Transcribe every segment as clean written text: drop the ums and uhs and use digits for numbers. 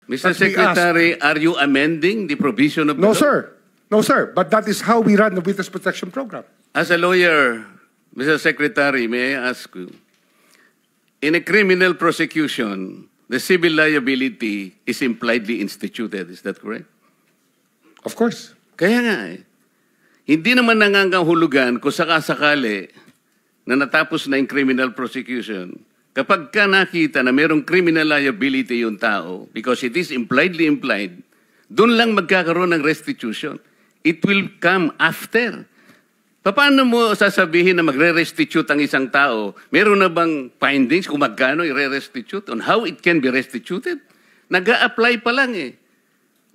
Mr. that we ask. Secretary, are you amending the provision of the No, law? sir. No, sir. But that is how we run the Witness Protection Program. As a lawyer, Mr. Secretary, may I ask you, in a criminal prosecution, the civil liability is impliedly instituted. Is that correct? Of course. Kaya nga eh. Hindi naman nangangahulugan kung sakasakali na natapos na yung criminal prosecution. Kapag ka nakita na mayroong criminal liability yung tao, because it is impliedly implied, doon lang magkakaroon ng restitution. It will come after. Paano mo sasabihin na magre-restitute ang isang tao? Meron na bang findings kung magkano i-restitute on how it can be restituted? Nag-a-apply pa lang eh.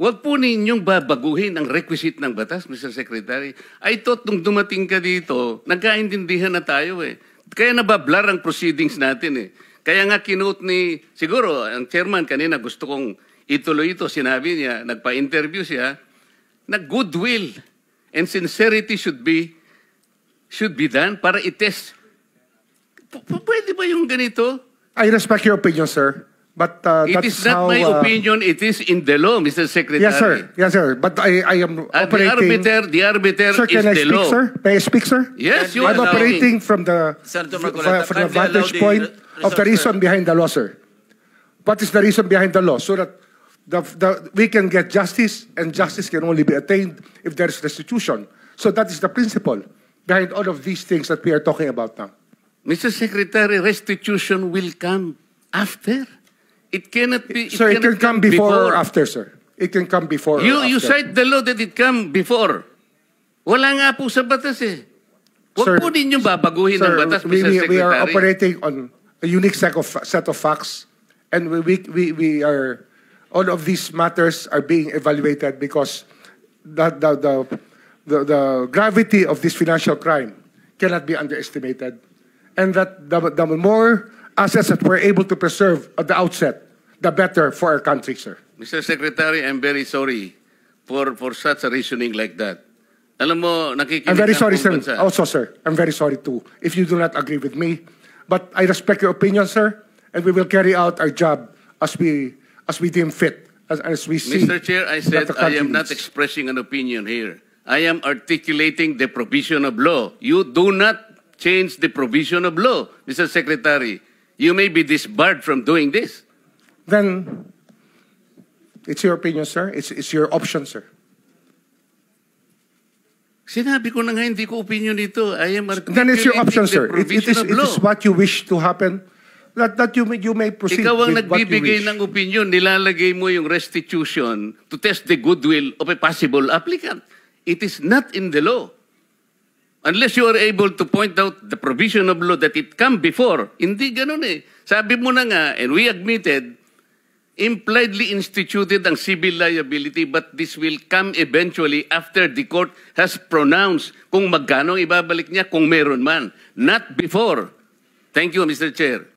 Huwag po ninyong babaguhin ang requisite ng batas, Mr. Secretary. I thought nung dumating ka dito, nagkaintindihan na tayo eh. Kaya nabablar ang proceedings natin eh. Kaya nga kinote ni, siguro, ang chairman kanina gusto kong ituloy ito. Sinabi niya, nagpa-interview siya, na goodwill and sincerity should be done para i-test. Pwede ba yung ganito? I respect your opinion, sir. But It that's is not how, my opinion, it is in the law, Mr. Secretary. Yes, sir. Yes, sir. But I am operating... The arbiter Sir, is can I the speak, law. sir? May I speak, sir? Yes, you I'm are operating from the Senator Marcoleta, from the kindly allow vantage the point of the resource reason behind the law, sir. What is the reason behind the law? So that we can get justice, and justice can only be attained if there is restitution. So that is the principle behind all of these things that we are talking about now. Mr. Secretary, restitution will come after. It cannot be. Sir, it can cannot come before or after, sir. It can come before or You after. cite the law that it come before. Wala nga po sa batas eh. Sir, Huwag po ninyo babaguhin ang batas, Mr. Secretary. we are operating on a unique set of facts, and we are, all of these matters are being evaluated because the gravity of this financial crime cannot be underestimated, and that the more assets that we're able to preserve at the outset, the better for our country, sir. Mr. Secretary, I'm very sorry for such a reasoning like that. Alam mo, nakikinig I'm very ang sorry, buong sir. bansa. Also, sir, I'm very sorry too if you do not agree with me. But I respect your opinion, sir, and we will carry out our job as we deem fit, as we see. Mr. Chair, I said that the I country am not needs. expressing an opinion here. I am articulating the provision of law. You do not change the provision of law, Mr. Secretary. You may be disbarred from doing this. Then it's your opinion, sir. It's your option, sir. Sinabi ko na nga hindi ko opinion dito. I am articulating Then it's your option, the sir. It provision of it law. is what you wish to happen. That you may proceed Ikaw ang with what you nagbibigay wish. ng opinion, nilalagay mo yung restitution to test the goodwill of a possible applicant. It is not in the law. Unless you are able to point out the provision of law that it come before. Hindi ganun eh. Sabi mo na nga, and we admitted, impliedly instituted ang civil liability, but this will come eventually after the court has pronounced kung magkano ibabalik niya, kung meron man. Not before. Thank you, Mr. Chair.